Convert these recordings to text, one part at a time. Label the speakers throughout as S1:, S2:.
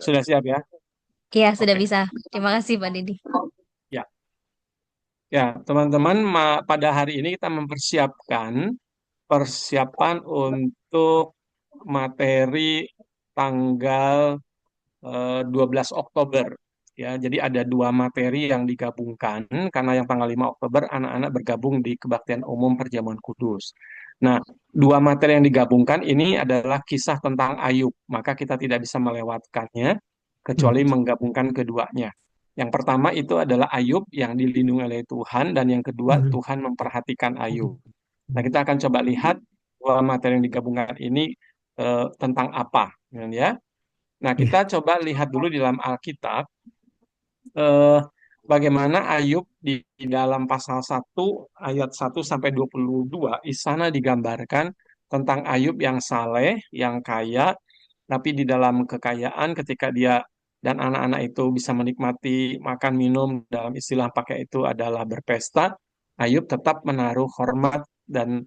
S1: Sudah siap ya?
S2: Iya, sudah
S1: Oke.
S2: bisa. Terima kasih, Pak Didi.
S1: Ya, ya, teman-teman, pada hari ini kita mempersiapkan persiapan untuk materi tanggal 12 Oktober. Ya, jadi ada dua materi yang digabungkan karena yang tanggal 5 Oktober anak-anak bergabung di Kebaktian Umum Perjamuan Kudus. Nah, dua materi yang digabungkan ini adalah kisah tentang Ayub, maka kita tidak bisa melewatkannya kecuali
S3: Hmm.
S1: menggabungkan keduanya. Yang pertama itu adalah Ayub yang dilindungi oleh Tuhan dan yang kedua
S3: Hmm.
S1: Tuhan memperhatikan Ayub. Nah, kita akan coba lihat dua materi yang digabungkan ini tentang apa, ya. Nah,
S3: Iya.
S1: kita coba lihat dulu di dalam Alkitab eh, bagaimana Ayub di dalam pasal 1 ayat 1 sampai 22 di sana digambarkan tentang Ayub yang saleh, yang kaya, tapi di dalam kekayaan ketika dia dan anak-anak itu bisa menikmati makan minum dalam istilah pakai itu adalah berpesta, Ayub tetap menaruh hormat dan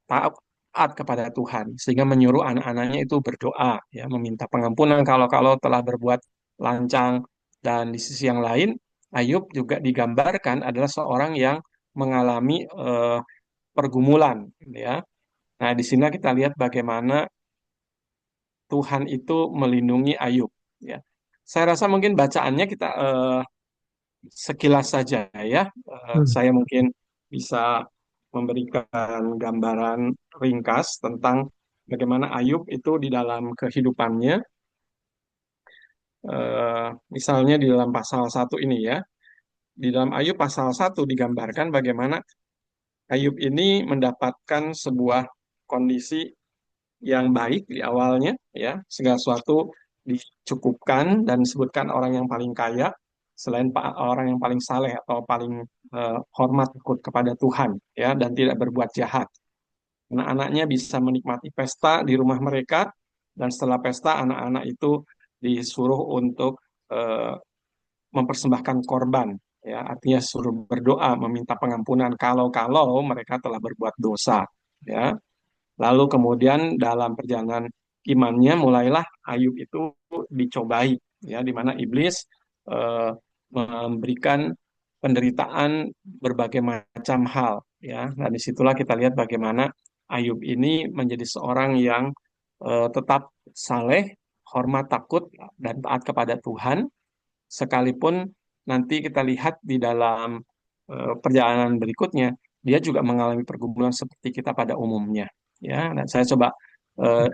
S1: taat kepada Tuhan sehingga menyuruh anak-anaknya itu berdoa ya meminta pengampunan kalau-kalau telah berbuat lancang dan di sisi yang lain Ayub juga digambarkan adalah seorang yang mengalami pergumulan ya. Nah, di sini kita lihat bagaimana Tuhan itu melindungi Ayub ya. Saya rasa mungkin bacaannya kita sekilas saja ya.
S3: Hmm.
S1: Saya mungkin bisa memberikan gambaran ringkas tentang bagaimana Ayub itu di dalam kehidupannya. Misalnya di dalam pasal 1 ini ya. Di dalam Ayub pasal 1 digambarkan bagaimana Ayub ini mendapatkan sebuah kondisi yang baik di awalnya ya, segala sesuatu dicukupkan dan disebutkan orang yang paling kaya selain orang yang paling saleh atau paling hormat takut kepada Tuhan ya dan tidak berbuat jahat. Anak-anaknya bisa menikmati pesta di rumah mereka dan setelah pesta anak-anak itu disuruh untuk eh, mempersembahkan korban ya artinya suruh berdoa meminta pengampunan kalau-kalau mereka telah berbuat dosa ya. Lalu kemudian dalam perjalanan imannya mulailah Ayub itu dicobai ya di mana iblis eh, memberikan penderitaan berbagai macam hal ya. Dan disitulah kita lihat bagaimana Ayub ini menjadi seorang yang tetap saleh, hormat takut dan taat kepada Tuhan sekalipun nanti kita lihat di dalam perjalanan berikutnya dia juga mengalami pergumulan seperti kita pada umumnya ya. Dan saya coba eh,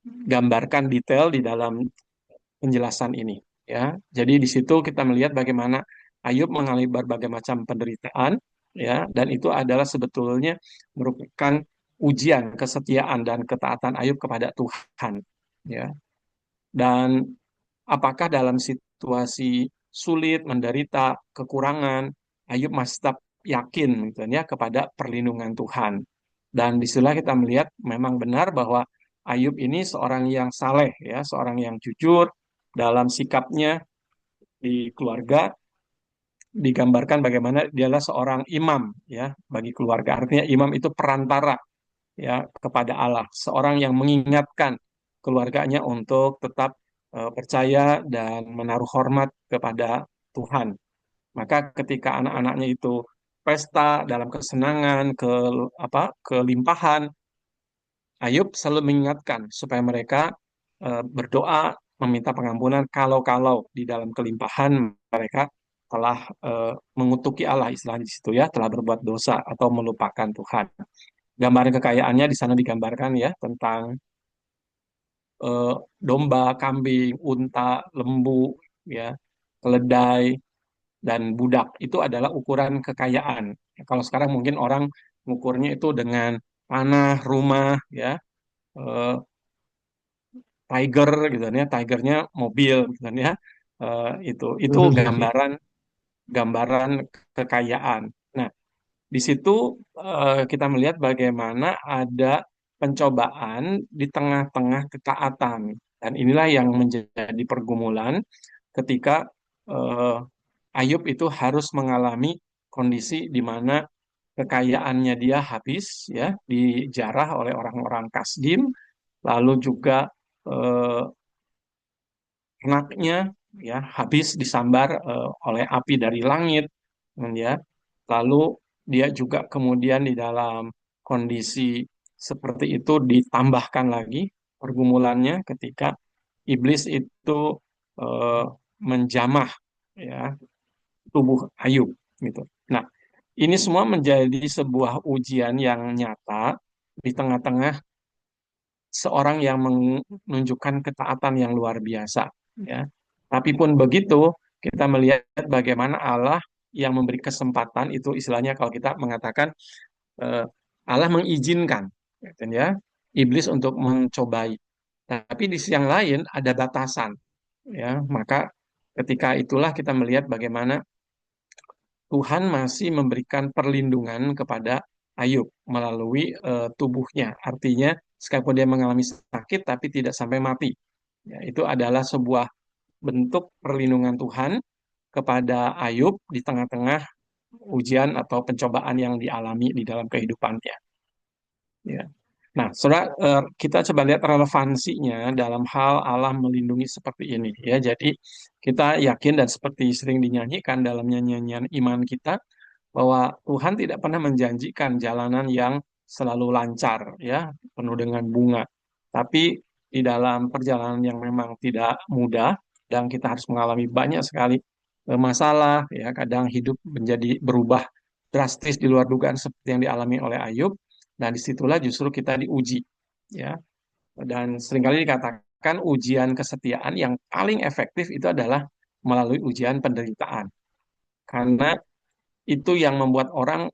S1: gambarkan detail di dalam penjelasan ini ya. Jadi di situ kita melihat bagaimana Ayub mengalami berbagai macam penderitaan ya dan itu adalah sebetulnya merupakan ujian kesetiaan dan ketaatan Ayub kepada Tuhan ya. Dan apakah dalam situasi sulit, menderita, kekurangan, Ayub masih tetap yakin gitu ya kepada perlindungan Tuhan. Dan disitulah kita melihat memang benar bahwa Ayub ini seorang yang saleh ya, seorang yang jujur dalam sikapnya di keluarga digambarkan bagaimana dialah seorang imam ya bagi keluarga. Artinya imam itu perantara ya kepada Allah, seorang yang mengingatkan keluarganya untuk tetap percaya dan menaruh hormat kepada Tuhan. Maka ketika anak-anaknya itu pesta dalam kesenangan, kelimpahan, Ayub selalu mengingatkan supaya mereka berdoa meminta pengampunan kalau-kalau di dalam kelimpahan mereka telah mengutuki Allah istilahnya di situ ya, telah berbuat dosa atau melupakan Tuhan. Gambaran kekayaannya di sana digambarkan ya tentang eh, domba, kambing, unta, lembu, ya, keledai dan budak. Itu adalah ukuran kekayaan. Kalau sekarang mungkin orang mengukurnya itu dengan tanah, rumah, ya, eh, tiger gitu kan ya, tigernya mobil gitu kan ya. Itu gambaran gambaran kekayaan. Nah, di situ kita melihat bagaimana ada pencobaan di tengah-tengah ketaatan. Dan inilah yang menjadi pergumulan ketika eh, Ayub itu harus mengalami kondisi di mana kekayaannya dia habis ya dijarah oleh orang-orang Kasdim, lalu juga eh, ternaknya ya habis disambar oleh api dari langit, ya. Lalu dia juga kemudian di dalam kondisi seperti itu ditambahkan lagi pergumulannya ketika iblis itu eh, menjamah ya tubuh Ayub gitu. Nah, ini semua menjadi sebuah ujian yang nyata di tengah-tengah seorang yang menunjukkan ketaatan yang luar biasa ya. Tapi pun begitu, kita melihat bagaimana Allah yang memberi kesempatan itu istilahnya kalau kita mengatakan eh, Allah mengizinkan gitu ya iblis untuk mencobai. Tapi di sisi yang lain ada batasan ya. Maka ketika itulah kita melihat bagaimana Tuhan masih memberikan perlindungan kepada Ayub melalui tubuhnya. Artinya, sekalipun dia mengalami sakit, tapi tidak sampai mati. Ya, itu adalah sebuah bentuk perlindungan Tuhan kepada Ayub di tengah-tengah ujian atau pencobaan yang dialami di dalam kehidupannya. Ya. Nah, saudara, kita coba lihat relevansinya dalam hal Allah melindungi seperti ini. Ya, jadi kita yakin dan seperti sering dinyanyikan dalam nyanyian iman kita, bahwa Tuhan tidak pernah menjanjikan jalanan yang selalu lancar, ya, penuh dengan bunga. Tapi di dalam perjalanan yang memang tidak mudah dan kita harus mengalami banyak sekali masalah, ya, kadang hidup menjadi berubah drastis di luar dugaan seperti yang dialami oleh Ayub, dan disitulah justru kita diuji, ya. Dan seringkali dikatakan ujian kesetiaan yang paling efektif itu adalah melalui ujian penderitaan. Karena itu yang membuat orang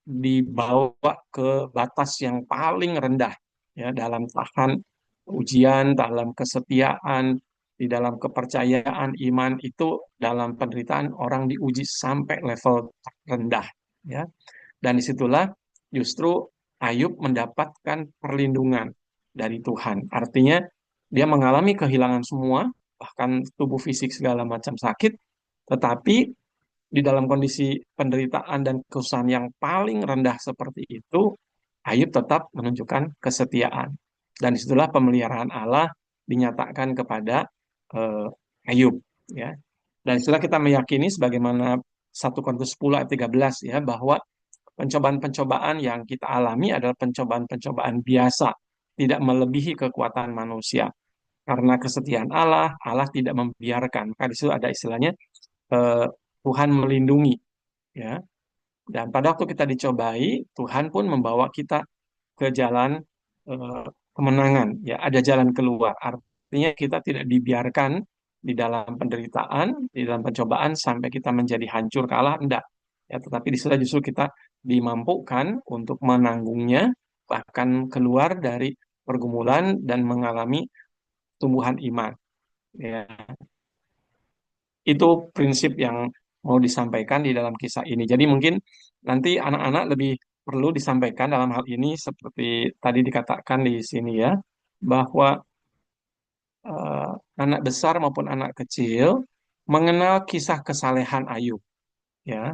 S1: dibawa ke batas yang paling rendah ya dalam tahan ujian, dalam kesetiaan, di dalam kepercayaan iman itu dalam penderitaan orang diuji sampai level rendah ya. Dan disitulah justru Ayub mendapatkan perlindungan dari Tuhan. Artinya dia mengalami kehilangan semua, bahkan tubuh fisik segala macam sakit, tetapi di dalam kondisi penderitaan dan kesusahan yang paling rendah seperti itu, Ayub tetap menunjukkan kesetiaan. Dan disitulah pemeliharaan Allah dinyatakan kepada Ayub. Ya. Dan disitulah kita meyakini sebagaimana 1 Korintus 10 ayat 13 ya, bahwa pencobaan-pencobaan yang kita alami adalah pencobaan-pencobaan biasa, tidak melebihi kekuatan manusia. Karena kesetiaan Allah, Allah tidak membiarkan. Maka di situ ada istilahnya eh, Tuhan melindungi ya. Dan pada waktu kita dicobai, Tuhan pun membawa kita ke jalan kemenangan ya, ada jalan keluar. Artinya kita tidak dibiarkan di dalam penderitaan, di dalam pencobaan sampai kita menjadi hancur kalah, enggak. Ya, tetapi di sana justru kita dimampukan untuk menanggungnya, bahkan keluar dari pergumulan dan mengalami tumbuhan iman. Ya, itu prinsip yang mau disampaikan di dalam kisah ini. Jadi mungkin nanti anak-anak lebih perlu disampaikan dalam hal ini seperti tadi dikatakan di sini ya, bahwa eh, anak besar maupun anak kecil mengenal kisah kesalehan Ayub ya.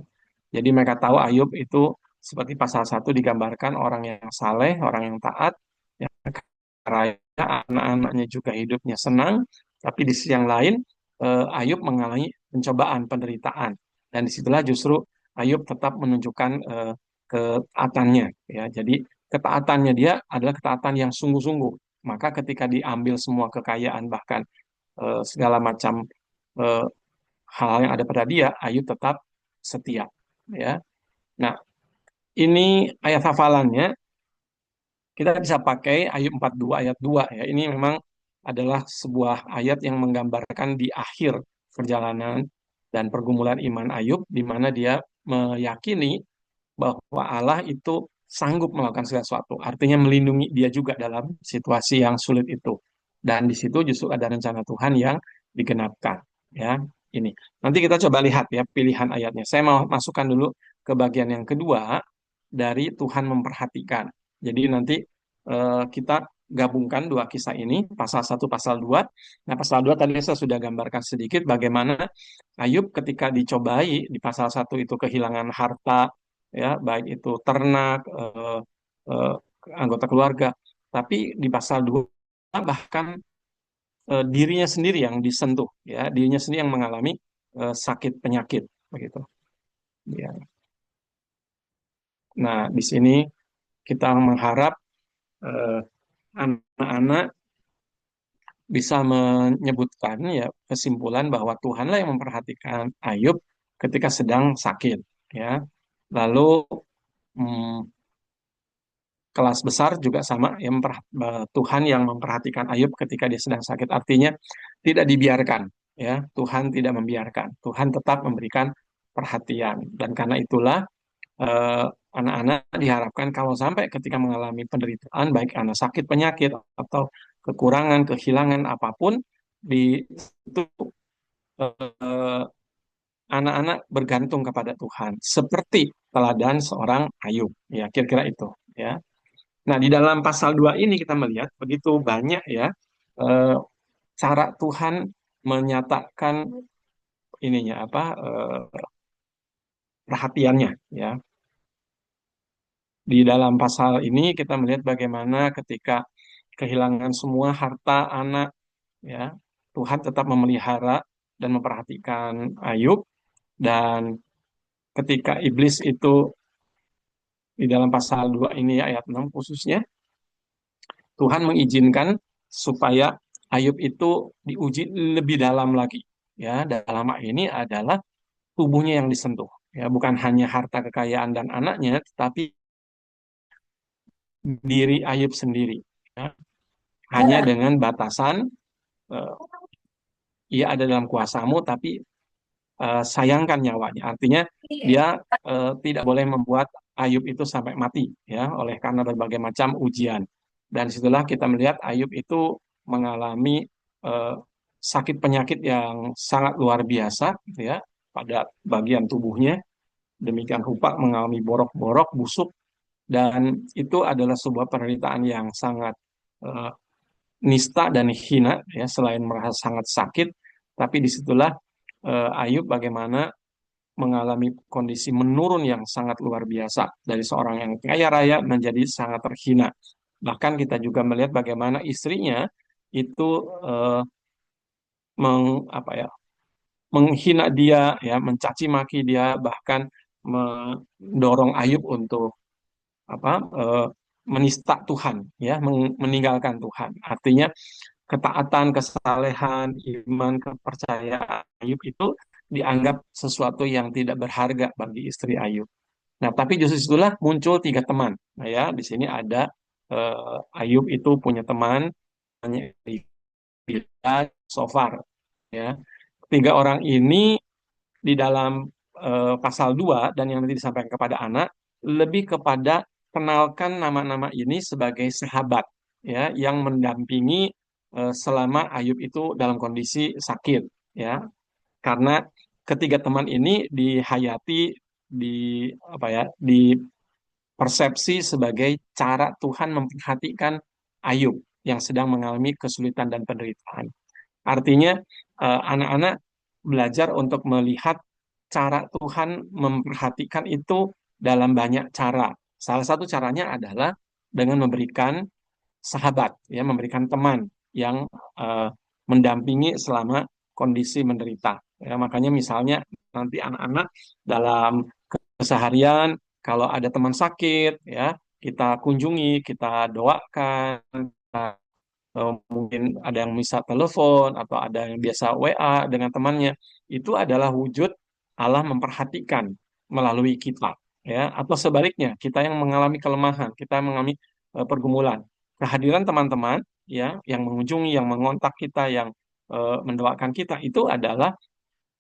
S1: Jadi mereka tahu Ayub itu seperti pasal 1 digambarkan orang yang saleh, orang yang taat, yang raya, anak-anaknya juga hidupnya senang, tapi di sisi yang lain Ayub mengalami pencobaan, penderitaan, dan disitulah justru Ayub tetap menunjukkan ketaatannya, ya. Jadi ketaatannya dia adalah ketaatan yang sungguh-sungguh. Maka ketika diambil semua kekayaan bahkan segala macam eh, hal yang ada pada dia, Ayub tetap setia, ya. Nah, ini ayat hafalannya kita bisa pakai Ayub 42 ayat 2 ya. Ini memang adalah sebuah ayat yang menggambarkan di akhir perjalanan dan pergumulan iman Ayub di mana dia meyakini bahwa Allah itu sanggup melakukan segala sesuatu. Artinya melindungi dia juga dalam situasi yang sulit itu. Dan di situ justru ada rencana Tuhan yang digenapkan ya. Ini. Nanti kita coba lihat ya pilihan ayatnya. Saya mau masukkan dulu ke bagian yang kedua dari Tuhan memperhatikan. Jadi nanti kita gabungkan dua kisah ini, pasal satu, pasal 2. Nah, pasal 2 tadi saya sudah gambarkan sedikit bagaimana Ayub ketika dicobai di pasal satu itu kehilangan harta, ya, baik itu ternak, eh, anggota keluarga. Tapi di pasal 2 bahkan dirinya sendiri yang disentuh, ya, dirinya sendiri yang mengalami sakit penyakit, begitu. Ya. Nah, di sini kita mengharap eh, anak-anak bisa menyebutkan ya kesimpulan bahwa Tuhanlah yang memperhatikan Ayub ketika sedang sakit, ya. Lalu mm, kelas besar juga sama yang Tuhan yang memperhatikan Ayub ketika dia sedang sakit. Artinya tidak dibiarkan, ya. Tuhan tidak membiarkan. Tuhan tetap memberikan perhatian, dan karena itulah eh, anak-anak diharapkan kalau sampai ketika mengalami penderitaan baik karena sakit penyakit atau kekurangan kehilangan apapun, di itu eh, anak-anak bergantung kepada Tuhan seperti teladan seorang Ayub, ya, kira-kira itu, ya. Nah, di dalam pasal 2 ini kita melihat begitu banyak, ya, eh, cara Tuhan menyatakan ininya apa, perhatiannya, ya. Di dalam pasal ini kita melihat bagaimana ketika kehilangan semua harta anak, ya, Tuhan tetap memelihara dan memperhatikan Ayub. Dan ketika iblis itu di dalam pasal 2 ini ayat 6 khususnya, Tuhan mengizinkan supaya Ayub itu diuji lebih dalam lagi. Ya, dalam hal ini adalah tubuhnya yang disentuh. Ya, bukan hanya harta kekayaan dan anaknya, tetapi diri Ayub sendiri. Ya, hanya dengan batasan, eh, ia ada dalam kuasamu, tapi sayangkan nyawanya. Artinya dia tidak boleh membuat Ayub itu sampai mati, ya, oleh karena berbagai macam ujian. Dan disitulah kita melihat Ayub itu mengalami eh, sakit penyakit yang sangat luar biasa, gitu ya, pada bagian tubuhnya. Demikian rupa mengalami borok-borok, busuk, dan itu adalah sebuah penderitaan yang sangat eh, nista dan hina, ya, selain merasa sangat sakit, tapi disitulah Ayub bagaimana mengalami kondisi menurun yang sangat luar biasa dari seorang yang kaya raya menjadi sangat terhina. Bahkan kita juga melihat bagaimana istrinya itu eh, apa ya, menghina dia, ya, mencaci maki dia, bahkan mendorong Ayub untuk apa, menista Tuhan, ya, meninggalkan Tuhan. Artinya ketaatan, kesalehan, iman, kepercayaan Ayub itu dianggap sesuatu yang tidak berharga bagi istri Ayub. Nah, tapi justru itulah muncul tiga teman. Nah, ya, di sini ada Ayub itu punya teman namanya Bildad, Sofar, ya. Tiga orang ini di dalam pasal 2 dan yang nanti disampaikan kepada anak lebih kepada kenalkan nama-nama ini sebagai sahabat, ya, yang mendampingi selama Ayub itu dalam kondisi sakit, ya. Karena ketiga teman ini dihayati, di apa ya, di persepsi sebagai cara Tuhan memperhatikan Ayub yang sedang mengalami kesulitan dan penderitaan. Artinya anak-anak belajar untuk melihat cara Tuhan memperhatikan itu dalam banyak cara. Salah satu caranya adalah dengan memberikan sahabat, ya, memberikan teman yang eh, mendampingi selama kondisi menderita. Ya, makanya misalnya nanti anak-anak dalam keseharian kalau ada teman sakit, ya, kita kunjungi, kita doakan, mungkin ada yang bisa telepon atau ada yang biasa WA dengan temannya, itu adalah wujud Allah memperhatikan melalui kita, ya, atau sebaliknya kita yang mengalami kelemahan, kita yang mengalami pergumulan, kehadiran teman-teman, ya, yang mengunjungi, yang mengontak kita, yang mendoakan kita, itu adalah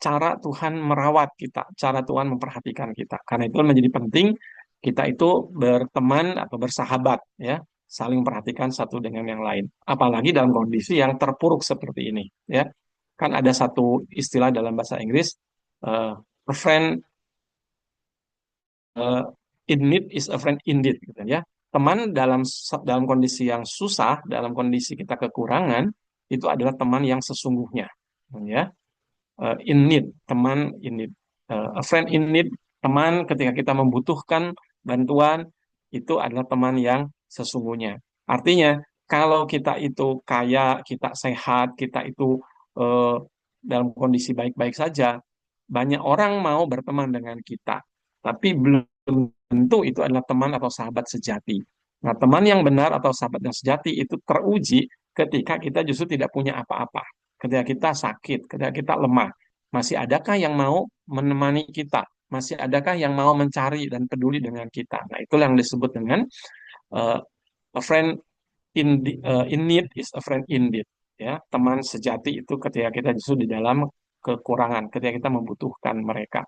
S1: cara Tuhan merawat kita, cara Tuhan memperhatikan kita. Karena itu menjadi penting kita itu berteman atau bersahabat, ya, saling memperhatikan satu dengan yang lain. Apalagi dalam kondisi yang terpuruk seperti ini, ya. Kan ada satu istilah dalam bahasa Inggris, a friend eh, in need is a friend indeed, gitu, ya. Teman dalam kondisi yang susah, dalam kondisi kita kekurangan, itu adalah teman yang sesungguhnya, ya. In need, teman in need. A friend in need, teman ketika kita membutuhkan bantuan, itu adalah teman yang sesungguhnya. Artinya, Kalau kita itu kaya, kita sehat, kita itu eh, dalam kondisi baik-baik saja, banyak orang mau berteman dengan kita. Tapi belum tentu itu adalah teman atau sahabat sejati. Nah, teman yang benar atau sahabat yang sejati itu teruji ketika kita justru tidak punya apa-apa. Ketika kita sakit, ketika kita lemah. Masih adakah yang mau menemani kita? Masih adakah yang mau mencari dan peduli dengan kita? Nah, itulah yang disebut dengan uh, a friend in need is a friend indeed. Ya, teman sejati itu ketika kita justru di dalam kekurangan, ketika kita membutuhkan mereka.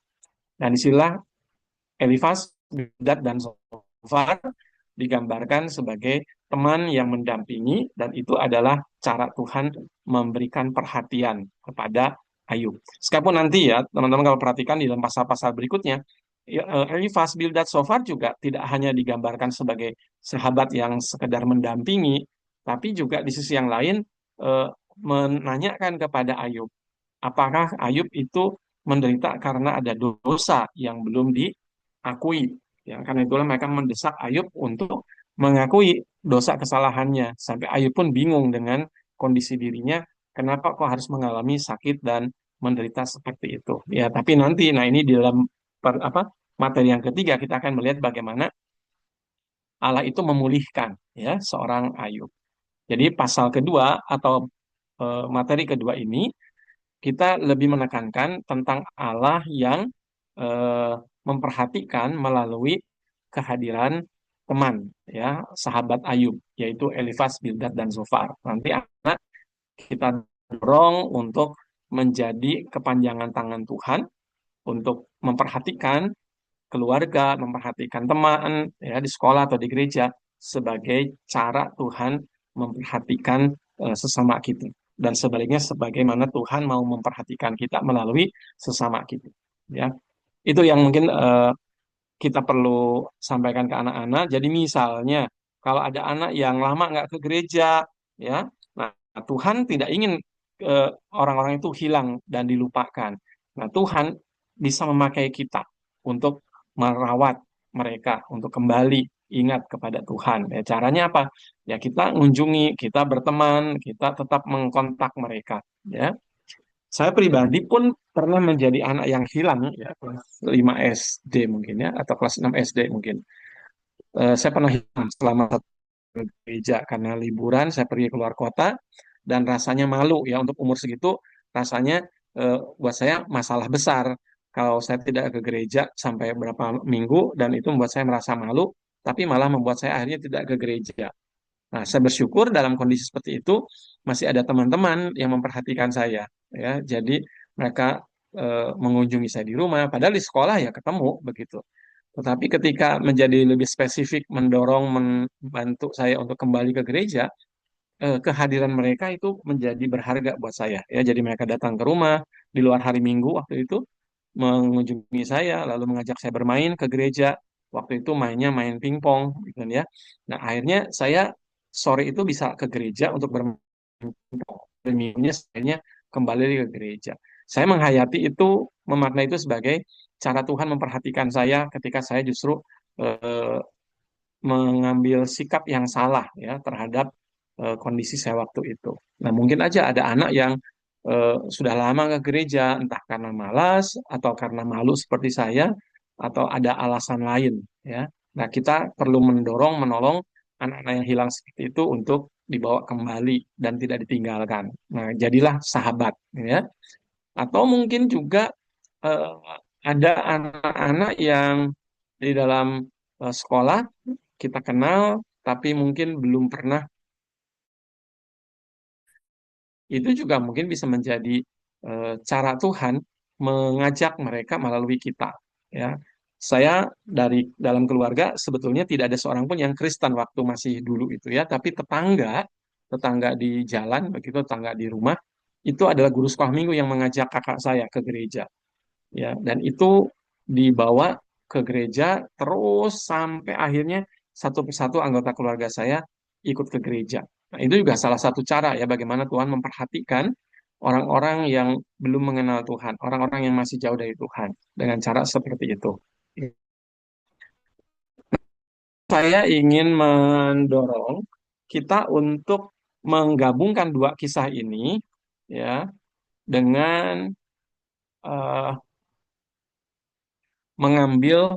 S1: Dan disinilah Elifas, Bildad, dan Zofar digambarkan sebagai teman yang mendampingi, dan itu adalah cara Tuhan memberikan perhatian kepada Ayub. Sekalipun nanti ya, teman-teman kalau perhatikan di dalam pasal-pasal berikutnya, ya, Elifas, Bildad, Zofar juga tidak hanya digambarkan sebagai sahabat yang sekedar mendampingi, tapi juga di sisi yang lain eh, menanyakan kepada Ayub, apakah Ayub itu menderita karena ada dosa yang belum diakui. Ya, karena itulah mereka mendesak Ayub untuk mengakui dosa kesalahannya. Sampai Ayub pun bingung dengan kondisi dirinya, kenapa kok harus mengalami sakit dan menderita seperti itu. Ya, tapi nanti, nah ini di dalam materi yang ketiga kita akan melihat bagaimana Allah itu memulihkan ya seorang Ayub. Jadi pasal kedua atau materi kedua ini kita lebih menekankan tentang Allah yang eh, memperhatikan melalui kehadiran teman, ya, sahabat Ayub, yaitu Elifaz, Bildad, dan Zofar. Nanti anak kita dorong untuk menjadi kepanjangan tangan Tuhan untuk memperhatikan keluarga, memperhatikan teman, ya, di sekolah atau di gereja sebagai cara Tuhan memperhatikan sesama kita. Dan sebaliknya sebagaimana Tuhan mau memperhatikan kita melalui sesama kita. Ya, itu yang mungkin kita perlu sampaikan ke anak-anak. Jadi misalnya kalau ada anak yang lama nggak ke gereja, ya, nah Tuhan tidak ingin orang-orang itu hilang dan dilupakan. Nah, Tuhan bisa memakai kita untuk merawat mereka, untuk kembali ingat kepada Tuhan. Ya, caranya apa? Ya kita mengunjungi, kita berteman, kita tetap mengkontak mereka. Ya, saya pribadi pun pernah menjadi anak yang hilang ya kelas 5 SD mungkin ya atau kelas 6 SD mungkin. Saya pernah hilang selama satu gereja karena liburan saya pergi keluar kota dan rasanya malu ya untuk umur segitu rasanya buat saya masalah besar kalau saya tidak ke gereja sampai berapa minggu dan itu membuat saya merasa malu tapi malah membuat saya akhirnya tidak ke gereja. Nah, saya bersyukur dalam kondisi seperti itu masih ada teman-teman yang memperhatikan saya, ya. Jadi mereka mengunjungi saya di rumah, padahal di sekolah ya ketemu begitu. Tetapi ketika menjadi lebih spesifik, mendorong, membantu saya untuk kembali ke gereja, kehadiran mereka itu menjadi berharga buat saya. Ya, jadi mereka datang ke rumah di luar hari Minggu waktu itu, mengunjungi saya, lalu mengajak saya bermain ke gereja. Waktu itu mainnya main pingpong, gitu kan ya. Nah, akhirnya saya sore itu bisa ke gereja untuk bermain pingpong. Dan minggunya saya kembali ke gereja. Saya menghayati itu, memaknai itu sebagai cara Tuhan memperhatikan saya ketika saya justru eh, mengambil sikap yang salah ya terhadap kondisi saya waktu itu. Nah, mungkin aja ada anak yang sudah lama ke gereja, entah karena malas atau karena malu seperti saya, atau ada alasan lain ya. Nah, kita perlu mendorong, menolong anak-anak yang hilang seperti itu untuk dibawa kembali dan tidak ditinggalkan. Nah, jadilah sahabat ya. Atau mungkin juga eh, ada anak-anak yang di dalam sekolah kita kenal, tapi mungkin belum pernah, itu juga mungkin bisa menjadi cara Tuhan mengajak mereka melalui kita. Ya, saya dari dalam keluarga sebetulnya tidak ada seorang pun yang Kristen waktu masih dulu itu ya, tapi tetangga di jalan, begitu tetangga di rumah, itu adalah guru sekolah minggu yang mengajak kakak saya ke gereja. Ya, dan itu dibawa ke gereja terus sampai akhirnya satu persatu anggota keluarga saya ikut ke gereja. Nah, itu juga salah satu cara ya bagaimana Tuhan memperhatikan orang-orang yang belum mengenal Tuhan, orang-orang yang masih jauh dari Tuhan dengan cara seperti itu. Saya ingin mendorong kita untuk menggabungkan dua kisah ini ya dengan eh, mengambil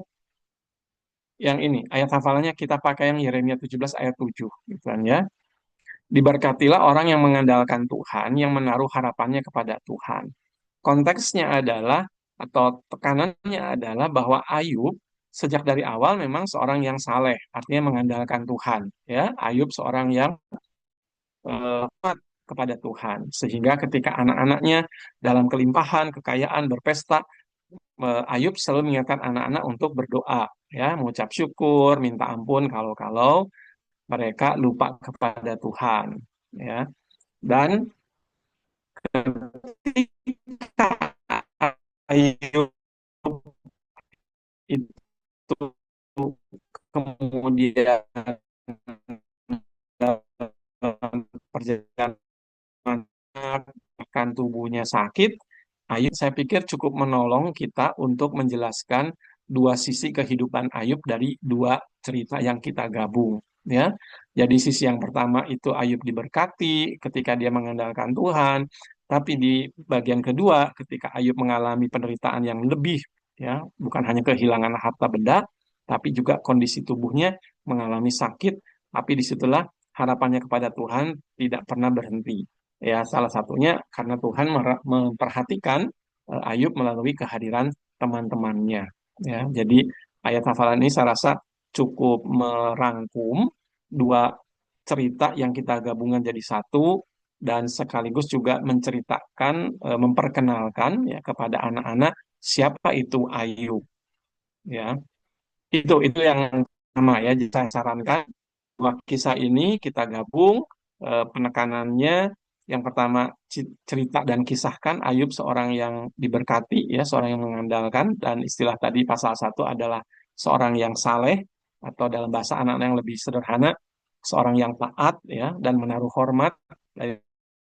S1: yang ini ayat hafalannya kita pakai yang Yeremia 17 ayat 7 gitu kan ya. Diberkatilah orang yang mengandalkan Tuhan, yang menaruh harapannya kepada Tuhan. Konteksnya adalah atau tekanannya adalah bahwa Ayub sejak dari awal memang seorang yang saleh, artinya mengandalkan Tuhan. Ya, Ayub seorang yang taat kepada Tuhan, sehingga ketika anak-anaknya dalam kelimpahan, kekayaan, berpesta, Ayub selalu mengingatkan anak-anak untuk berdoa, ya, mengucap syukur, minta ampun kalau-kalau mereka lupa kepada Tuhan, ya. Dan ketika Ayub itu kemudian dalam perjalanan bahkan tubuhnya sakit, Ayub saya pikir cukup menolong kita untuk menjelaskan dua sisi kehidupan Ayub dari dua cerita yang kita gabung. Ya, jadi sisi yang pertama itu Ayub diberkati ketika dia mengandalkan Tuhan, tapi di bagian kedua ketika Ayub mengalami penderitaan yang lebih, ya, bukan hanya kehilangan harta benda, tapi juga kondisi tubuhnya mengalami sakit, tapi disitulah harapannya kepada Tuhan tidak pernah berhenti. Ya, salah satunya karena Tuhan memperhatikan Ayub melalui kehadiran teman-temannya. Ya, jadi ayat hafalan ini saya rasa cukup merangkum dua cerita yang kita gabungkan jadi satu dan sekaligus juga menceritakan, memperkenalkan ya kepada anak-anak siapa itu Ayub. Ya, itu yang pertama ya. Jadi saya sarankan dua kisah ini kita gabung, penekanannya yang pertama cerita dan kisahkan Ayub seorang yang diberkati ya, seorang yang mengandalkan, dan istilah tadi pasal satu adalah seorang yang saleh atau dalam bahasa anak-anak yang lebih sederhana seorang yang taat ya dan menaruh hormat.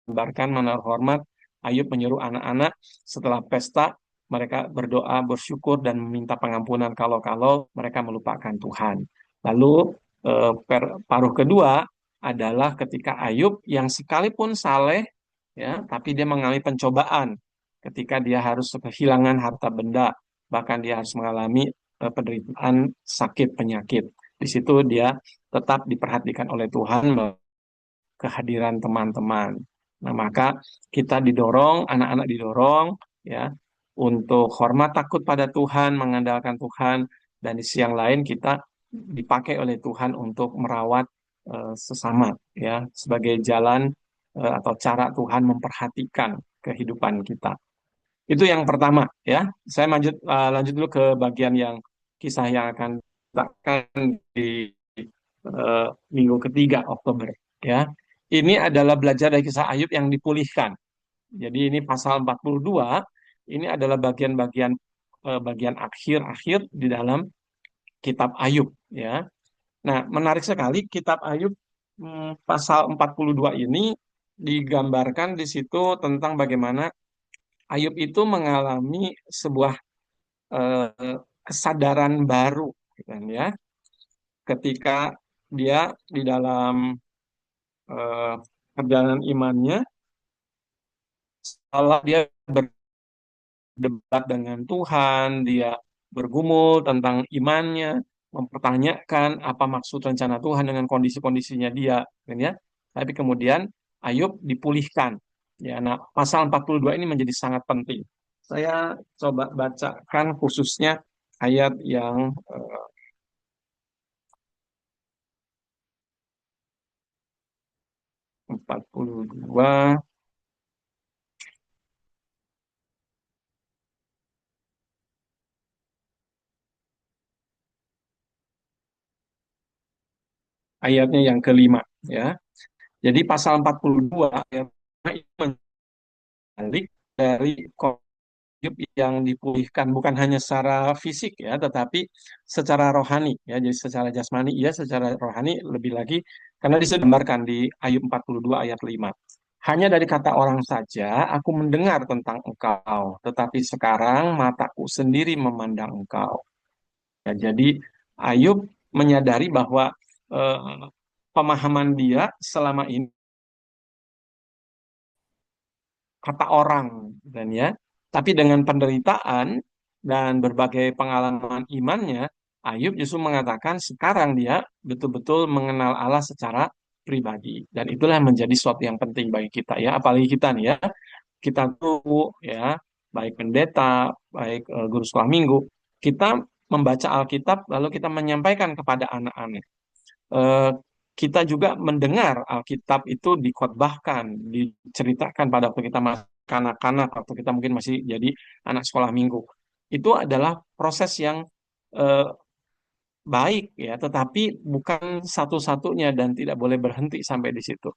S1: Gambarkan menaruh hormat, Ayub menyuruh anak-anak setelah pesta mereka berdoa, bersyukur dan meminta pengampunan kalau-kalau mereka melupakan Tuhan. Lalu paruh kedua adalah ketika Ayub yang sekalipun saleh ya, tapi dia mengalami pencobaan ketika dia harus kehilangan harta benda, bahkan dia harus mengalami penderitaan sakit penyakit. Di situ dia tetap diperhatikan oleh Tuhan kehadiran teman-teman. Nah, maka kita didorong, anak-anak didorong ya untuk hormat takut pada Tuhan, mengandalkan Tuhan, dan di sisi yang lain kita dipakai oleh Tuhan untuk merawat sesama ya sebagai jalan atau cara Tuhan memperhatikan kehidupan kita. Itu yang pertama ya. Saya lanjut dulu ke bagian yang kisah yang akan kita akan di eh, minggu ketiga Oktober ya. Ini adalah belajar dari kisah Ayub yang dipulihkan. Jadi ini pasal 42 ini adalah bagian akhir-akhir di dalam kitab Ayub ya. Nah, menarik sekali kitab Ayub pasal 42 ini digambarkan di situ tentang bagaimana Ayub itu mengalami sebuah kesadaran baru kan ya ketika dia di dalam eh, perjalanan imannya setelah dia berdebat dengan Tuhan, dia bergumul tentang imannya, mempertanyakan apa maksud rencana Tuhan dengan kondisi-kondisinya dia, kan ya. Tapi kemudian Ayub dipulihkan. Ya, nah pasal 42 ini menjadi sangat penting. Saya coba bacakan khususnya ayat yang 42, ayatnya yang kelima ya. Jadi pasal 42 ayat 5 itu balik dari Ayub yang dipulihkan bukan hanya secara fisik ya, tetapi secara rohani ya. Jadi secara jasmani iya, secara rohani lebih lagi karena digambarkan di Ayub 42 ayat 5. Hanya dari kata orang saja aku mendengar tentang engkau, tetapi sekarang mataku sendiri memandang engkau. Ya, jadi Ayub menyadari bahwa pemahaman dia selama ini kata orang dan ya. Tapi dengan penderitaan dan berbagai pengalaman imannya, Ayub justru mengatakan sekarang dia betul-betul mengenal Allah secara pribadi. Dan itulah yang menjadi suatu yang penting bagi kita ya, apalagi kita nih ya. Kita tuh ya, baik pendeta, baik guru sekolah minggu, kita membaca Alkitab lalu kita menyampaikan kepada anak-anak. Eh, kita juga mendengar Alkitab itu dikhotbahkan, diceritakan pada waktu kita masih kanak-kanak, waktu kita mungkin masih jadi anak sekolah minggu. Itu adalah proses yang eh, baik ya, tetapi bukan satu-satunya dan tidak boleh berhenti sampai di situ.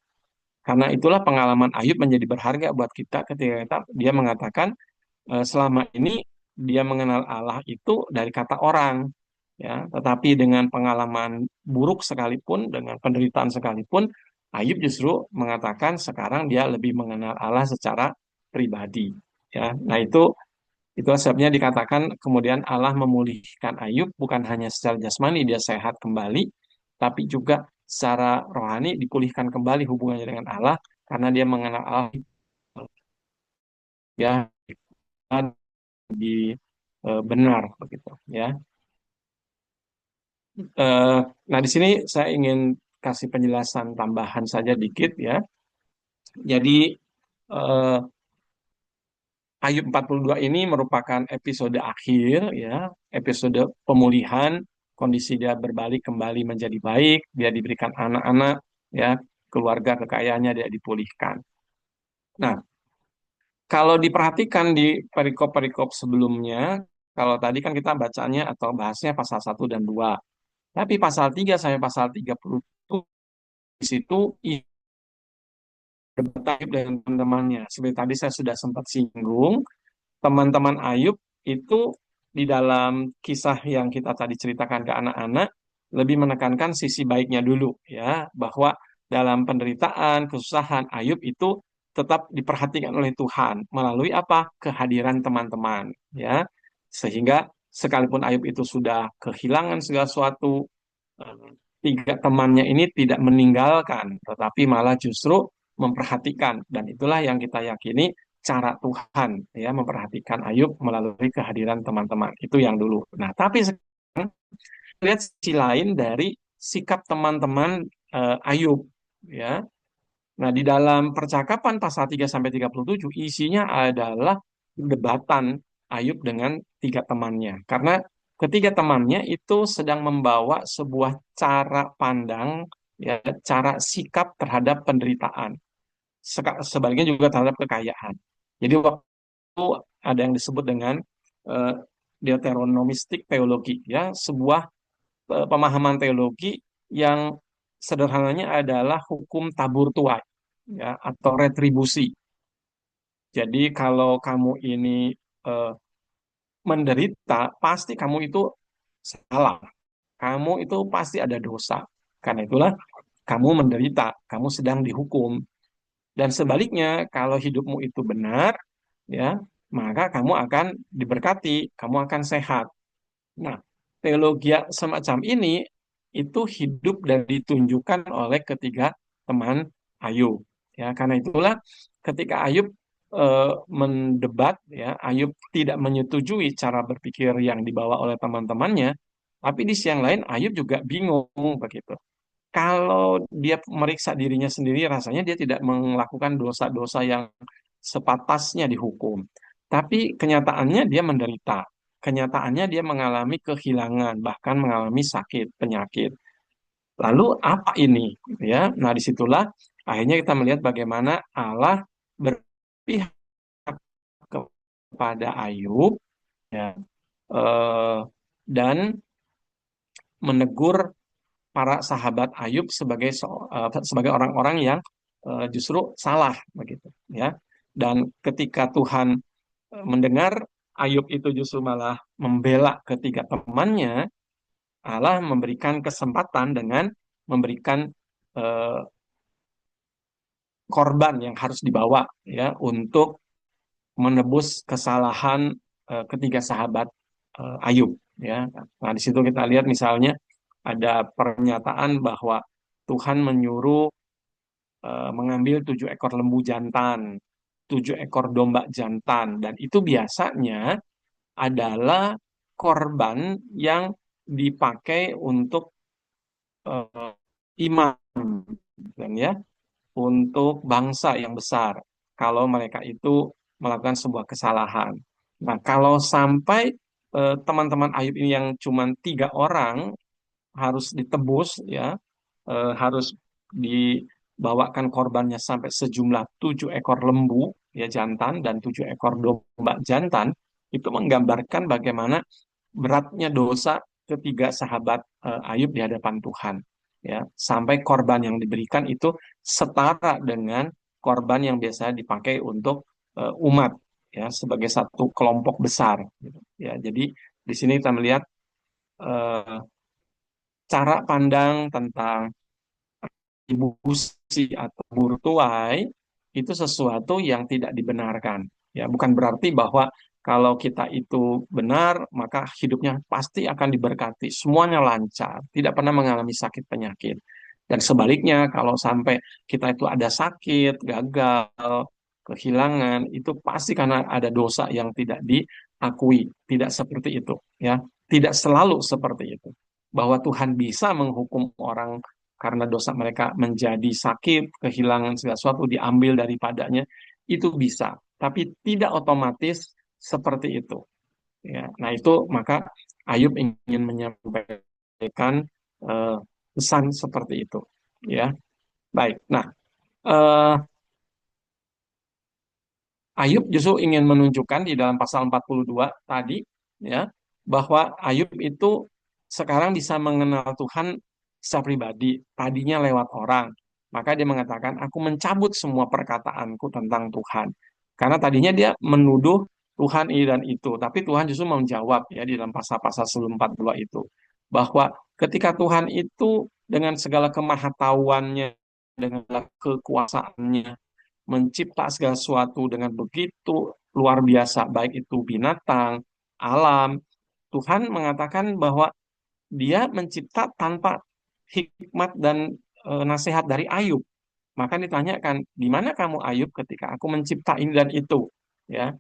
S1: Karena itulah pengalaman Ayub menjadi berharga buat kita ketika dia mengatakan selama ini dia mengenal Allah itu dari kata orang ya, tetapi dengan pengalaman buruk sekalipun, dengan penderitaan sekalipun, Ayub justru mengatakan sekarang dia lebih mengenal Allah secara pribadi ya. Nah, itu sebabnya dikatakan kemudian Allah memulihkan Ayub bukan hanya secara jasmani dia sehat kembali, tapi juga secara rohani dipulihkan kembali hubungannya dengan Allah karena dia mengenal Allah ya di benar begitu ya. Eh, nah, di sini saya ingin kasih penjelasan tambahan saja dikit ya. Jadi eh, Ayub 42 ini merupakan episode akhir ya, episode pemulihan, kondisi dia berbalik kembali menjadi baik, dia diberikan anak-anak ya, keluarga kekayaannya dia dipulihkan. Nah, kalau diperhatikan di perikop-perikop sebelumnya, kalau tadi kan kita bacanya atau bahasnya pasal 1 dan 2. Tapi pasal 3 sampai pasal 30 itu di situ berdebat Ayub dengan teman-temannya. Seperti tadi saya sudah sempat singgung, teman-teman Ayub itu di dalam kisah yang kita tadi ceritakan ke anak-anak lebih menekankan sisi baiknya dulu ya, bahwa dalam penderitaan, kesusahan Ayub itu tetap diperhatikan oleh Tuhan melalui apa? Kehadiran teman-teman ya. Sehingga sekalipun Ayub itu sudah kehilangan segala sesuatu, eh, tiga temannya ini tidak meninggalkan, tetapi malah justru memperhatikan. Dan itulah yang kita yakini cara Tuhan ya memperhatikan Ayub melalui kehadiran teman-teman. Itu yang dulu. Nah, tapi sekarang lihat sisi lain dari sikap teman-teman Ayub ya. Nah, di dalam percakapan pasal 3 sampai 37 isinya adalah perdebatan Ayub dengan tiga temannya. Karena ketiga temannya itu sedang membawa sebuah cara pandang ya, cara sikap terhadap penderitaan. Sebaliknya juga terhadap kekayaan. Jadi waktu ada yang disebut dengan eh, deuteronomistik teologi ya, sebuah pemahaman teologi yang sederhananya adalah hukum tabur tuai ya atau retribusi. Jadi kalau kamu ini eh, menderita, pasti kamu itu salah. Kamu itu pasti ada dosa. Karena itulah kamu menderita, kamu sedang dihukum. Dan sebaliknya, kalau hidupmu itu benar, ya, maka kamu akan diberkati, kamu akan sehat. Nah, teologi semacam ini itu hidup dan ditunjukkan oleh ketiga teman Ayub. Ya, karena itulah ketika Ayub mendebat, ya, Ayub tidak menyetujui cara berpikir yang dibawa oleh teman-temannya, tapi di sisi yang lain Ayub juga bingung begitu. Kalau dia meriksa dirinya sendiri, rasanya dia tidak melakukan dosa-dosa yang sepatasnya dihukum. Tapi kenyataannya dia menderita. Kenyataannya dia mengalami kehilangan, bahkan mengalami sakit, penyakit. Lalu apa ini? Ya, nah disitulah akhirnya kita melihat bagaimana Allah berpihak kepada Ayub, ya, eh, dan menegur para sahabat Ayub sebagai sebagai orang-orang yang justru salah begitu ya. Dan ketika Tuhan mendengar Ayub itu justru malah membela ketiga temannya, Allah memberikan kesempatan dengan memberikan eh, korban yang harus dibawa ya untuk menebus kesalahan ketiga sahabat Ayub ya. Nah, di situ kita lihat misalnya ada pernyataan bahwa Tuhan menyuruh mengambil 7 ekor lembu jantan, 7 ekor domba jantan, dan itu biasanya adalah korban yang dipakai untuk imam dan ya untuk bangsa yang besar kalau mereka itu melakukan sebuah kesalahan. Nah, kalau sampai teman-teman Ayub ini yang cuma 3 orang harus ditebus ya, harus dibawakan korbannya sampai sejumlah 7 ekor lembu ya jantan dan 7 ekor domba jantan, itu menggambarkan bagaimana beratnya dosa ketiga sahabat Ayub di hadapan Tuhan ya, sampai korban yang diberikan itu setara dengan korban yang biasa dipakai untuk umat ya, sebagai satu kelompok besar gitu. Ya, jadi di sini kita melihat eh, cara pandang tentang ibu busi atau guru tuai itu sesuatu yang tidak dibenarkan. Ya, bukan berarti bahwa kalau kita itu benar, maka hidupnya pasti akan diberkati, semuanya lancar, tidak pernah mengalami sakit penyakit. Dan sebaliknya, kalau sampai kita itu ada sakit, gagal, kehilangan, itu pasti karena ada dosa yang tidak diakui. Tidak seperti itu, ya. Tidak selalu seperti itu. Bahwa Tuhan bisa menghukum orang karena dosa mereka menjadi sakit, kehilangan segala sesuatu diambil daripadanya, itu bisa, tapi tidak otomatis seperti itu. Ya, nah itu maka Ayub ingin menyampaikan eh, pesan seperti itu. Ya, baik. Nah, eh, Ayub justru ingin menunjukkan di dalam pasal 42 tadi ya, bahwa Ayub itu sekarang bisa mengenal Tuhan secara pribadi, tadinya lewat orang. Maka dia mengatakan, aku mencabut semua perkataanku tentang Tuhan. Karena tadinya dia menuduh Tuhan ini dan itu, tapi Tuhan justru menjawab ya di dalam pasal-pasal sebelum 42 itu, bahwa ketika Tuhan itu dengan segala kemahatauannya, dengan segala kekuasaannya, mencipta segala sesuatu dengan begitu luar biasa, baik itu binatang, alam. Tuhan mengatakan bahwa dia mencipta tanpa hikmat dan nasihat dari Ayub. Maka ditanyakan, di mana kamu Ayub ketika aku mencipta ini dan itu? Ya,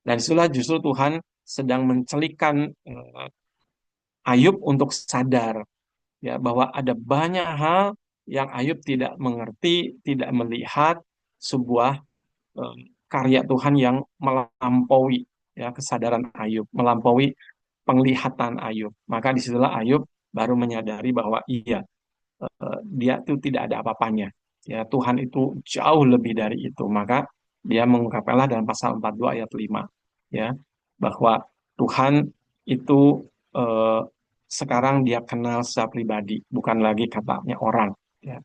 S1: dan itulah justru Tuhan sedang mencelikan Ayub untuk sadar ya bahwa ada banyak hal yang Ayub tidak mengerti, tidak melihat sebuah eh, karya Tuhan yang melampaui ya kesadaran Ayub, melampaui penglihatan Ayub. Maka disitulah Ayub baru menyadari bahwa iya, dia itu tidak ada apa-apanya. Ya, Tuhan itu jauh lebih dari itu. Maka dia mengungkapkanlah dalam pasal 42 ayat 5 ya, bahwa Tuhan itu eh, sekarang dia kenal secara pribadi, bukan lagi katanya orang. Ya.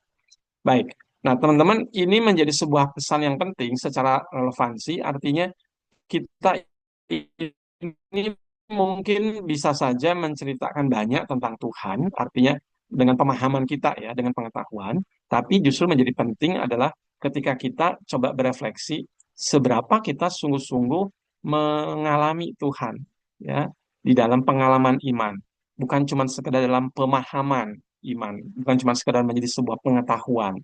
S1: Baik. Nah, teman-teman, ini menjadi sebuah pesan yang penting secara relevansi, artinya kita ini mungkin bisa saja menceritakan banyak tentang Tuhan, artinya dengan pemahaman kita ya, dengan pengetahuan, tapi justru menjadi penting adalah ketika kita coba berefleksi seberapa kita sungguh-sungguh mengalami Tuhan ya di dalam pengalaman iman, bukan cuma sekedar dalam pemahaman iman, bukan cuma sekedar menjadi sebuah pengetahuan,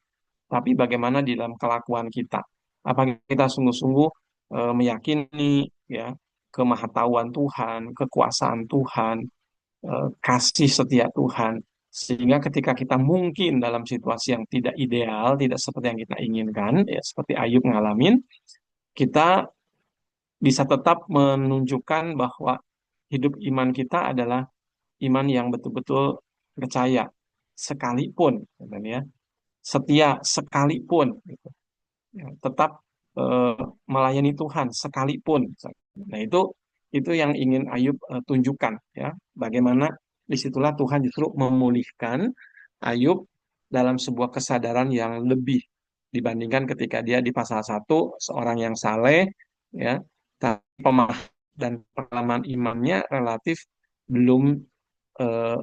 S1: tapi bagaimana di dalam kelakuan kita. Apakah kita sungguh-sungguh meyakini ya kemahatauan Tuhan, kekuasaan Tuhan, kasih setia Tuhan, sehingga ketika kita mungkin dalam situasi yang tidak ideal, tidak seperti yang kita inginkan, ya seperti Ayub ngalamin, kita bisa tetap menunjukkan bahwa hidup iman kita adalah iman yang betul-betul percaya sekalipun, ya, setia sekalipun, gitu. Ya, tetap eh, melayani Tuhan sekalipun. Nah, itu yang ingin Ayub tunjukkan ya. Bagaimana disitulah Tuhan justru memulihkan Ayub dalam sebuah kesadaran yang lebih dibandingkan ketika dia di pasal 1 seorang yang saleh ya, tapi pemahaman dan pengalaman imannya relatif belum eh,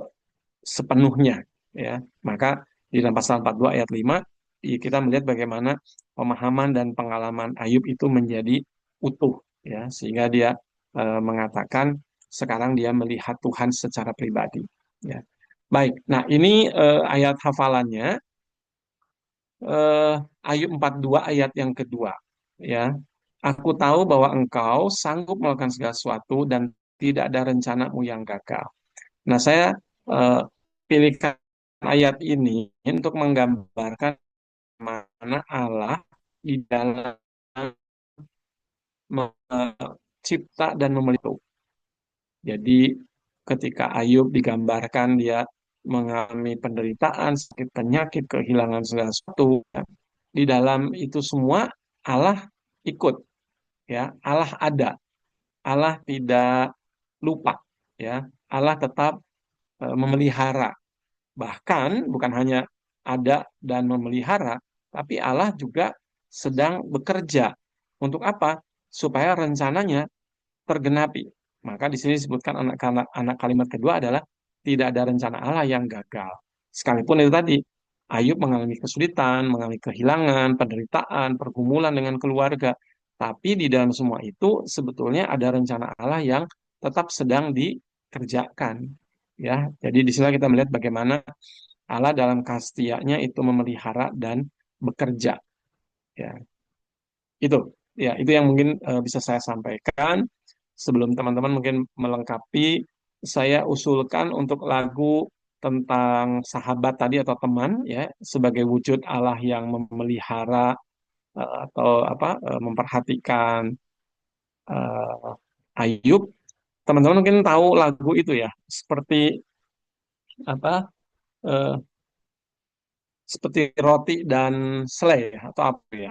S1: sepenuhnya ya. Maka di dalam pasal 42 ayat 5 kita melihat bagaimana pemahaman dan pengalaman Ayub itu menjadi utuh ya, sehingga dia mengatakan sekarang dia melihat Tuhan secara pribadi ya. Baik. Nah, ini ayat hafalannya eh, Ayub 42 ayat yang kedua. Ya, aku tahu bahwa engkau sanggup melakukan segala sesuatu dan tidak ada rencanamu yang gagal. Nah, saya eh, pilihkan ayat ini untuk menggambarkan mana Allah di dalam mencipta dan memelihara. Jadi ketika Ayub digambarkan dia mengalami penderitaan, sakit penyakit, kehilangan segala sesuatu, ya, di dalam itu semua Allah ikut, ya, Allah ada, Allah tidak lupa, ya, Allah tetap memelihara. Bahkan bukan hanya ada dan memelihara, tapi Allah juga sedang bekerja. Untuk apa? Supaya rencananya tergenapi. Maka di sini disebutkan anak kalimat kedua adalah tidak ada rencana Allah yang gagal. Sekalipun itu tadi, Ayub mengalami kesulitan, mengalami kehilangan, penderitaan, pergumulan dengan keluarga. Tapi di dalam semua itu sebetulnya ada rencana Allah yang tetap sedang dikerjakan. Ya, jadi di sini kita melihat bagaimana Allah dalam kasetianya itu memelihara dan bekerja. Ya, itu itu yang mungkin bisa saya sampaikan. Sebelum teman-teman mungkin melengkapi, saya usulkan untuk lagu tentang sahabat tadi atau teman, ya, sebagai wujud Allah yang memelihara atau apa, memperhatikan Ayub. Teman-teman mungkin tahu lagu itu ya, seperti apa, eh, seperti roti dan selai atau apa ya.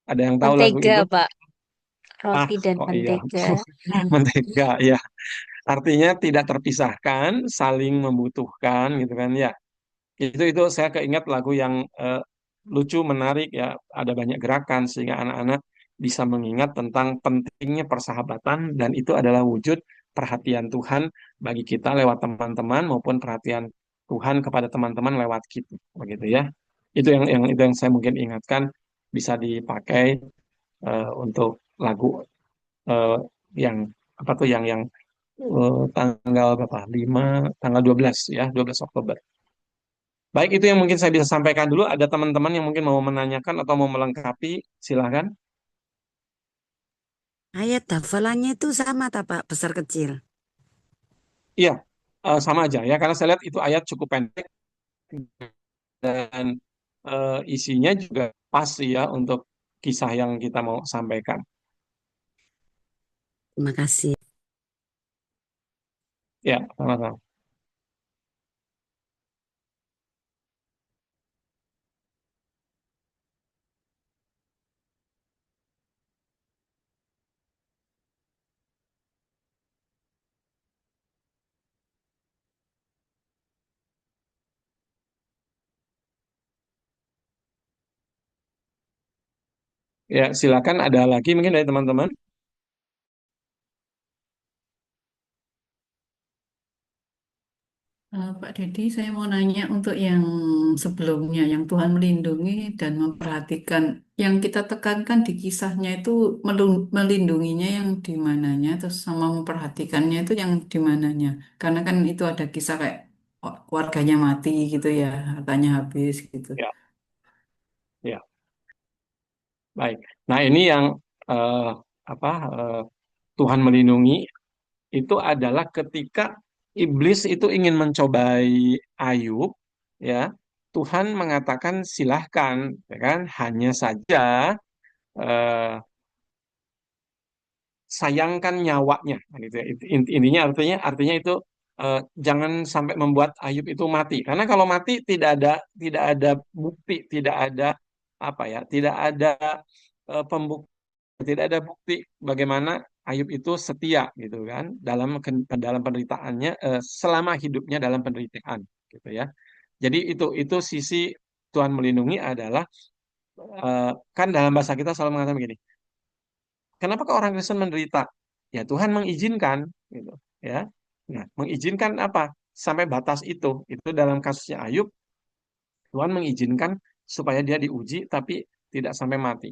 S1: Ada yang tahu lagu
S2: Mentega,
S1: itu?
S2: Pak.
S1: Ah,
S2: Roti dan
S1: oh iya,
S2: mentega.
S1: mentega ya. Artinya tidak terpisahkan, saling membutuhkan gitu kan ya. Itu saya keingat lagu yang lucu, menarik ya, ada banyak gerakan sehingga anak-anak bisa mengingat tentang pentingnya persahabatan dan itu adalah wujud perhatian Tuhan bagi kita lewat teman-teman maupun perhatian Tuhan kepada teman-teman lewat kita, begitu ya. Itu yang saya mungkin ingatkan bisa dipakai untuk lagu eh, yang apa tuh yang tanggal berapa? 5, tanggal 12 ya, 12 Oktober. Baik, itu yang mungkin saya bisa sampaikan dulu. Ada teman-teman yang mungkin mau menanyakan atau mau melengkapi, silahkan.
S3: Ayat hafalannya itu sama tak Pak, besar kecil.
S1: Iya, sama aja ya, karena saya lihat itu ayat cukup pendek dan isinya juga pas ya untuk kisah yang kita mau sampaikan.
S3: Terima kasih.
S1: Ya, sama-sama. Ya, silakan ada lagi mungkin dari teman-teman.
S4: Pak Deddy, saya mau nanya untuk yang sebelumnya, yang Tuhan melindungi dan memperhatikan. Yang kita tekankan di kisahnya itu melindunginya yang di mananya, terus sama memperhatikannya itu yang di mananya. Karena kan itu ada kisah kayak keluarganya mati gitu ya, hartanya habis gitu.
S1: Ya, ya, baik. Nah, ini yang eh, apa Tuhan melindungi itu adalah ketika iblis itu ingin mencobai Ayub, ya, Tuhan mengatakan silahkan, ya kan, hanya saja eh, sayangkan nyawanya, gitu ya. Intinya artinya itu jangan sampai membuat Ayub itu mati, karena kalau mati tidak ada bukti, tidak ada apa ya, tidak ada pembukti, tidak ada bukti bagaimana Ayub itu setia gitu kan dalam penderitaannya, selama hidupnya dalam penderitaan gitu ya. Jadi itu sisi Tuhan melindungi adalah kan dalam bahasa kita selalu mengatakan begini, kenapa kok orang Kristen menderita? Ya Tuhan mengizinkan gitu ya. Nah, mengizinkan apa? Sampai batas itu. Itu dalam kasusnya Ayub, Tuhan mengizinkan supaya dia diuji tapi tidak sampai mati.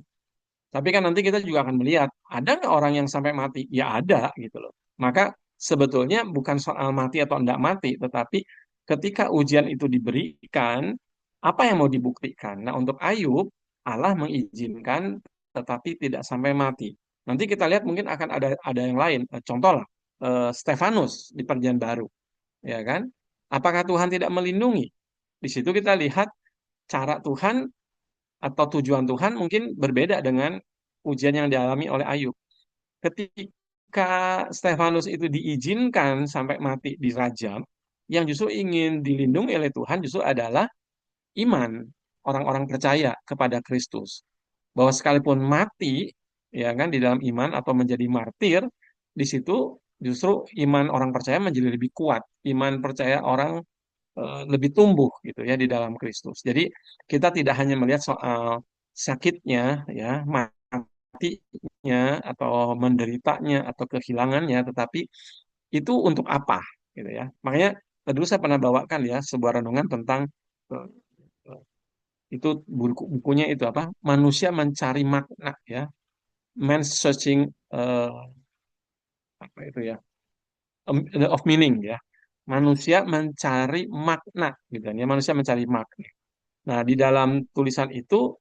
S1: Tapi kan nanti kita juga akan melihat, ada nggak orang yang sampai mati? Ya ada gitu loh. Maka sebetulnya bukan soal mati atau enggak mati, tetapi ketika ujian itu diberikan, apa yang mau dibuktikan? Nah, untuk Ayub, Allah mengizinkan tetapi tidak sampai mati. Nanti kita lihat mungkin akan ada yang lain. Contoh lah, Stefanus di Perjanjian Baru, ya kan? Apakah Tuhan tidak melindungi? Di situ kita lihat cara Tuhan atau tujuan Tuhan mungkin berbeda dengan ujian yang dialami oleh Ayub. Ketika Stefanus itu diizinkan sampai mati dirajam, yang justru ingin dilindungi oleh Tuhan justru adalah iman orang-orang percaya kepada Kristus. Bahwa sekalipun mati, ya kan, di dalam iman atau menjadi martir, di situ justru iman orang percaya menjadi lebih kuat. Iman percaya orang lebih tumbuh gitu ya di dalam Kristus. Jadi kita tidak hanya melihat soal sakitnya ya, matinya atau menderitanya atau kehilangannya, tetapi itu untuk apa gitu ya. Makanya dulu saya pernah bawakan ya sebuah renungan tentang eh, eh, itu bukunya itu apa? Manusia mencari makna ya. Man searching apa itu ya? Of meaning ya. Manusia mencari makna gitu kan ya. Manusia mencari makna. Nah, di dalam tulisan itu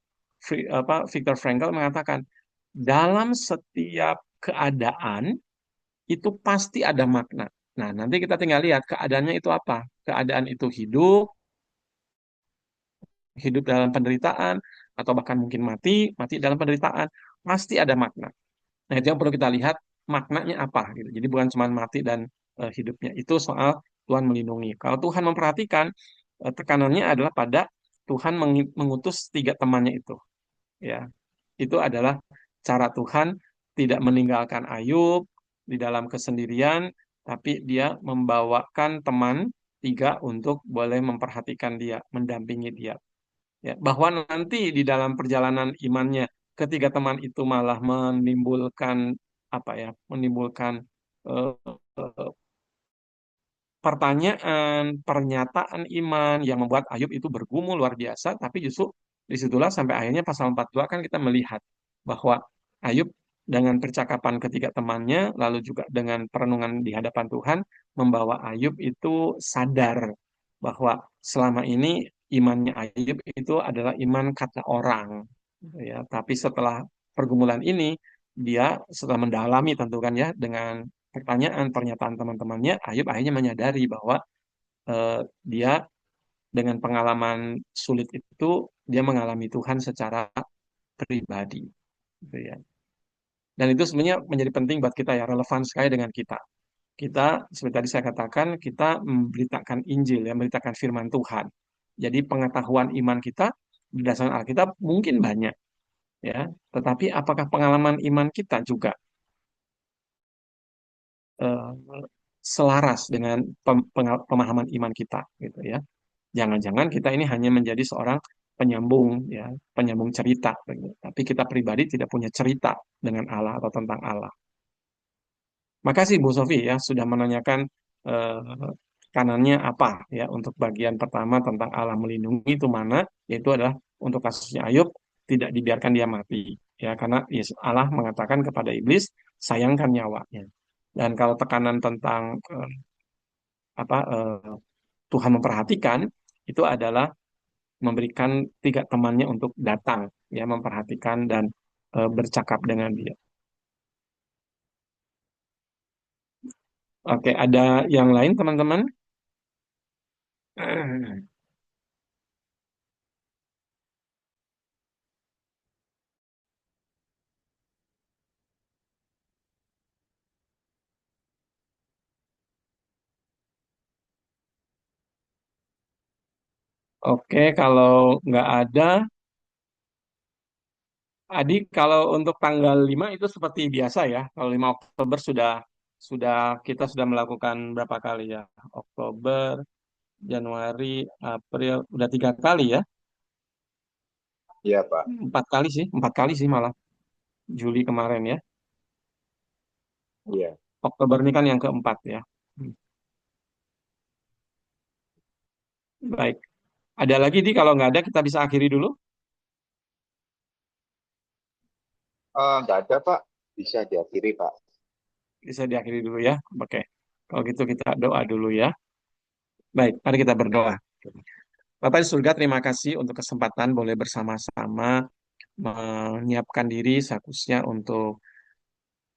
S1: Viktor Frankl mengatakan dalam setiap keadaan itu pasti ada makna. Nah, nanti kita tinggal lihat keadaannya itu apa. Keadaan itu hidup, hidup dalam penderitaan, atau bahkan mungkin mati, mati dalam penderitaan, pasti ada makna. Nah, itu yang perlu kita lihat maknanya apa gitu. Jadi bukan cuma mati dan hidupnya. Itu soal Tuhan melindungi. Kalau Tuhan memperhatikan, tekanannya adalah pada Tuhan mengutus tiga temannya itu. Ya, itu adalah cara Tuhan tidak meninggalkan Ayub di dalam kesendirian, tapi dia membawakan teman tiga untuk boleh memperhatikan dia, mendampingi dia. Ya, bahwa nanti di dalam perjalanan imannya ketiga teman itu malah menimbulkan apa ya, menimbulkan eh, eh, pertanyaan, pernyataan iman yang membuat Ayub itu bergumul luar biasa, tapi justru disitulah sampai akhirnya pasal 42 kan kita melihat bahwa Ayub dengan percakapan ketiga temannya, lalu juga dengan perenungan di hadapan Tuhan, membawa Ayub itu sadar bahwa selama ini imannya Ayub itu adalah iman kata orang. Ya, tapi setelah pergumulan ini, dia setelah mendalami tentu kan ya, dengan pertanyaan, pernyataan teman-temannya, Ayub akhirnya menyadari bahwa dia dengan pengalaman sulit itu, dia mengalami Tuhan secara pribadi. Gitu ya. Dan itu sebenarnya menjadi penting buat kita ya, relevan sekali dengan kita. Kita, seperti tadi saya katakan, kita memberitakan Injil, ya, memberitakan firman Tuhan. Jadi pengetahuan iman kita berdasarkan Alkitab mungkin banyak, ya. Tetapi apakah pengalaman iman kita juga eh, selaras dengan pemahaman iman kita, gitu ya? Jangan-jangan kita ini hanya menjadi seorang penyambung, ya, penyambung cerita, gitu. Tapi kita pribadi tidak punya cerita dengan Allah atau tentang Allah. Makasih Bu Sofi ya sudah menanyakan eh, kanannya apa ya untuk bagian pertama tentang Allah melindungi itu mana, yaitu adalah untuk kasusnya Ayub tidak dibiarkan dia mati ya karena yes, Allah mengatakan kepada iblis sayangkan nyawanya. Dan kalau tekanan tentang apa Tuhan memperhatikan itu adalah memberikan tiga temannya untuk datang ya memperhatikan dan bercakap dengan dia. Oke, ada yang lain teman-teman? Oke, kalau nggak ada, Adi, kalau untuk tanggal 5 itu seperti biasa ya. Kalau 5 Oktober sudah kita sudah melakukan berapa kali ya? Oktober, Januari, April, udah 3 kali ya?
S5: Iya, Pak.
S1: 4 kali sih, 4 kali sih malah. Juli kemarin ya.
S5: Iya.
S1: Oktober ini kan yang keempat ya. Hmm, Baik. Ada lagi di kalau nggak ada kita bisa akhiri dulu.
S5: Nggak ada, Pak. Bisa diakhiri, Pak.
S1: Bisa diakhiri dulu ya. Oke. Kalau gitu kita doa dulu ya. Baik, mari kita berdoa. Bapak di surga, terima kasih untuk kesempatan boleh bersama-sama menyiapkan diri khususnya untuk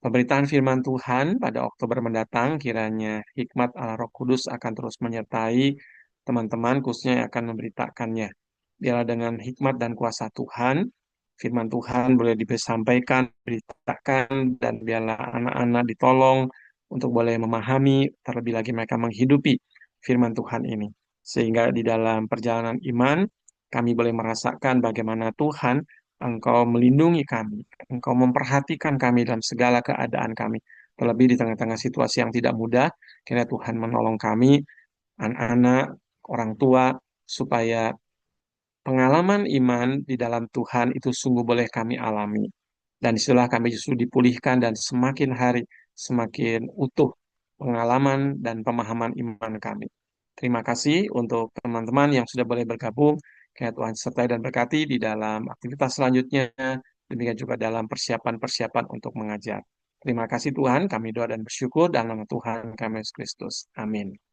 S1: pemberitaan firman Tuhan pada Oktober mendatang. Kiranya hikmat Allah Roh Kudus akan terus menyertai teman-teman khususnya yang akan memberitakannya. Biarlah dengan hikmat dan kuasa Tuhan, firman Tuhan boleh disampaikan, diberitakan, dan biarlah anak-anak ditolong untuk boleh memahami, terlebih lagi mereka menghidupi firman Tuhan ini. Sehingga di dalam perjalanan iman, kami boleh merasakan bagaimana Tuhan, Engkau melindungi kami, Engkau memperhatikan kami dalam segala keadaan kami. Terlebih di tengah-tengah situasi yang tidak mudah, kiranya Tuhan menolong kami, anak-anak, orang tua, supaya pengalaman iman di dalam Tuhan itu sungguh boleh kami alami. Dan disitulah kami justru dipulihkan dan semakin hari semakin utuh pengalaman dan pemahaman iman kami. Terima kasih untuk teman-teman yang sudah boleh bergabung. Kiranya Tuhan sertai dan berkati di dalam aktivitas selanjutnya. Demikian juga dalam persiapan-persiapan untuk mengajar. Terima kasih Tuhan, kami doa dan bersyukur dalam nama Tuhan kami Yesus Kristus. Amin.